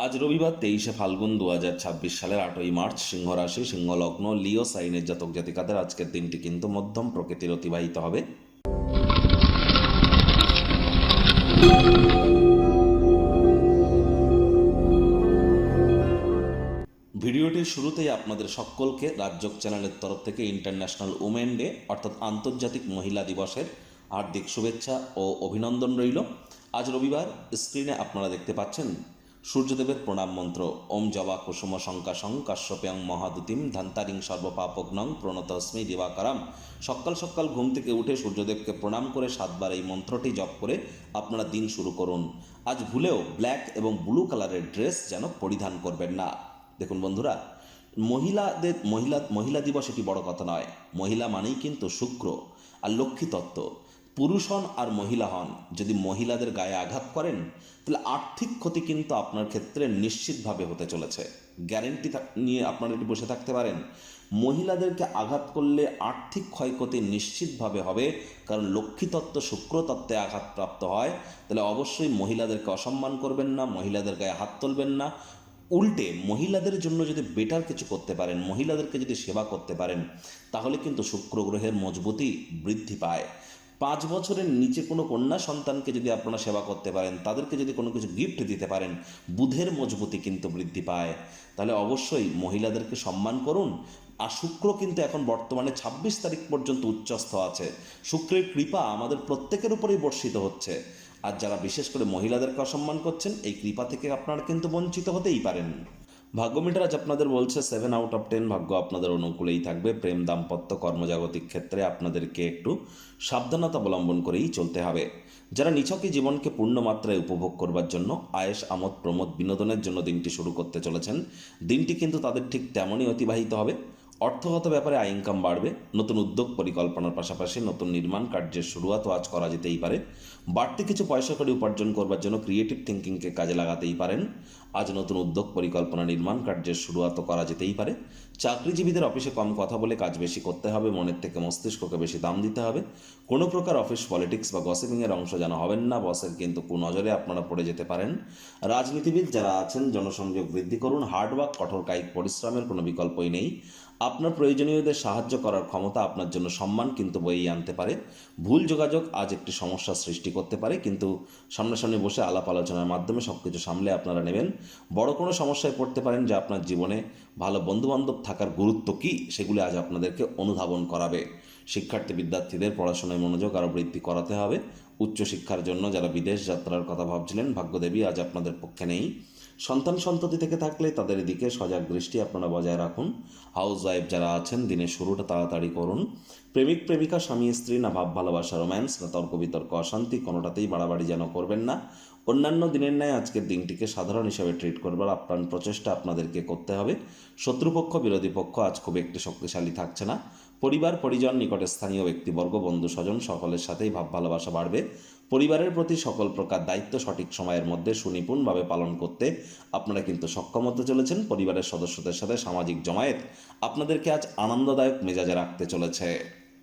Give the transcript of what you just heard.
আজ রবিবার 23শে ফাল্গুন 2026 সালের 8ই মার্চ, সিংহ রাশি, সিংহ লগ্ন, লিও সাইনের জাতক জাতিকাদের আজকের দিনটি কিন্তু মধ্যম প্রকৃতির অতিবাহিত হবে। ভিডিওটির শুরুতেই আপনাদের সকলকে রাজযোগ চ্যানেলের তরফ থেকে ইন্টারন্যাশনাল উমেন ডে অর্থাৎ আন্তর্জাতিক মহিলা দিবসের হার্দিক শুভেচ্ছা ও অভিনন্দন রইল। আজ রবিবার স্ক্রিনে আপনারা দেখতে পাচ্ছেন সূর্যদেবের প্রণাম মন্ত্র ওম জবা কুসুম শঙ্কাশং কাশ্যপ্যাং মহাদুতিম ধান্তারিং সর্বপাপগ্নং প্রণতস্মি দিবাকারাম। সকাল সকাল ঘুম থেকে উঠে সূর্যদেবকে প্রণাম করে 7 বার এই মন্ত্রটি জপ করে আপনারা দিন শুরু করুন। আজ ভুলেও ব্ল্যাক এবং ব্লু কালারের ড্রেস যেন পরিধান করবেন না। দেখুন বন্ধুরা, মহিলা দিবস এটি বড় কথা নয়। মহিলা মানেই কিন্তু শুক্র আর লক্ষ্মী তত্ত্ব। পুরুষ হন আর মহিলা হন, যদি মহিলাদের গায়ে আঘাত করেন তাহলে আর্থিক ক্ষতি কিন্তু আপনার ক্ষেত্রে নিশ্চিতভাবে হতে চলেছে। গ্যারেন্টি নিয়ে আপনারা এটি বসে থাকতে পারেন। মহিলাদেরকে আঘাত করলে আর্থিক ক্ষয়ক্ষতি নিশ্চিতভাবে হবে, কারণ লক্ষ্মী তত্ত্ব শুক্র তত্ত্বে আঘাতপ্রাপ্ত হয়। তাহলে অবশ্যই মহিলাদেরকে অসম্মান করবেন না, মহিলাদের গায়ে হাত তুলবেন না। উল্টে মহিলাদের জন্য যদি বেটার কিছু করতে পারেন, মহিলাদেরকে যদি সেবা করতে পারেন, তাহলে কিন্তু শুক্র গ্রহের মজবুতি বৃদ্ধি পায়। 5 বছরের নিচে কোনো কন্যা সন্তানকে যদি আপনারা সেবা করতে পারেন, তাদেরকে যদি কোনো কিছু গিফট দিতে পারেন, বুধের মজবুতি কিন্তু বৃদ্ধি পায়। তাহলে অবশ্যই মহিলাদেরকে সম্মান করুন। আর শুক্র কিন্তু এখন বর্তমানে 26 তারিখ পর্যন্ত উচ্চস্থ আছে। শুক্রের কৃপা আমাদের প্রত্যেকের উপরেই বর্ষিত হচ্ছে। আর যারা বিশেষ করে মহিলাদেরকে অসম্মান করছেন, এই কৃপা থেকে আপনারা কিন্তু বঞ্চিত হতেই পারেন। ভাগ্য মিটার আজ আপনাদের বলছে 7 আউট অফ 10 ভাগ্য আপনাদের অনুকূলেই থাকবে। প্রেম, দাম্পত্য, কর্মজাগতিক ক্ষেত্রে আপনাদেরকে একটু সাবধানতা অবলম্বন করেই চলতে হবে। যারা নিছকই জীবনকে পূর্ণ মাত্রায় উপভোগ করবার জন্য আয়েশ, আমোদ, প্রমোদ, বিনোদনের জন্য দিনটি শুরু করতে চলেছেন, দিনটি কিন্তু তাদের ঠিক তেমনই অতিবাহিত হবে। অর্থগত ব্যাপারে আয় ইনকাম বাড়বে। নতুন উদ্যোগ পরিকল্পনার পাশাপাশি নতুন নির্মাণ কার্যের শুরুয়াতও আজ করা যেতেই পারে। বাড়তি কিছু পয়সা করে উপার্জন করবার জন্য ক্রিয়েটিভ থিঙ্কিংকে কাজে লাগাতেই পারেন। আজ নতুন উদ্যোগ পরিকল্পনা, নির্মাণ কার্যের শুরুয়াতও করা যেতেই পারে। চাকরিজীবীদের অফিসে কম কথা বলে কাজ বেশি করতে হবে, মনের থেকে মস্তিষ্ককে বেশি দাম দিতে হবে। কোনো প্রকার অফিস পলিটিক্স বা গসিপিংয়ের অংশ যেন হবেন না, বসের কিন্তু কুনজরে আপনারা পড়ে যেতে পারেন। রাজনীতিবিদ যারা আছেন জনসংযোগ বৃদ্ধি করুন। হার্ডওয়ার্ক, কঠোর কায়িক পরিশ্রমের কোনো বিকল্পই নেই। আপনার প্রয়োজনীয়দের সাহায্য করার ক্ষমতা আপনার জন্য সম্মান কিন্তু বইয়ে আনতে পারে। ভুল যোগাযোগ আজ একটি সমস্যার সৃষ্টি করতে পারে, কিন্তু সামনাসামনি বসে আলাপ আলোচনার মাধ্যমে সব কিছু সামলে আপনারা নেবেন। বড় কোনো সমস্যায় পড়তে পারেন, যা আপনার জীবনে ভালো বন্ধুবান্ধব থাকার গুরুত্ব কী সেগুলি আজ আপনাদেরকে অনুধাবন করাবে। শিক্ষার্থী বিদ্যার্থীদের পড়াশোনায় মনোযোগ আরও বৃদ্ধি করাতে হবে। উচ্চশিক্ষার জন্য যারা বিদেশ যাত্রার কথা ভাবছিলেন, ভাগ্যদেবী আজ আপনাদের পক্ষে নেই। সন্তান সন্ততি থেকে থাকলে তাদের দিকে সজাগ দৃষ্টি আপনারা বজায় রাখুন। হাউস ওয়াইফ যারা আছেন, দিনের শুরুটা তাড়াতাড়ি করুন। প্রেমিক প্রেমিকা, স্বামী স্ত্রী, না ভাব ভালোবাসা, রোম্যান্স, না তর্ক বিতর্ক, অশান্তি, কোনোটাতেই বাড়াবাড়ি যেন করবেন না। অন্যান্য দিনের ন্যায় আজকের দিনটিকে সাধারণ হিসাবে ট্রিট করবার আপ্রাণ প্রচেষ্টা আপনাদেরকে করতে হবে। শত্রুপক্ষ, বিরোধী পক্ষ আজ খুব একটি শক্তিশালী থাকছে না। পরিবার, পরিজন, নিকটে স্থানীয় ব্যক্তিবর্গ, বন্ধু স্বজন সকলের সাথেই ভাব ভালোবাসা বাড়বে। পরিবারের প্রতি সকল প্রকার দায়িত্ব সঠিক সময়ের মধ্যে সুনিপুণভাবে পালন করতে আপনারা কিন্তু সক্ষম হতে চলেছেন। পরিবারের সদস্যদের সাথে সামাজিক জমায়েত আপনাদেরকে আজ আনন্দদায়ক মেজাজে রাখতে চলেছে।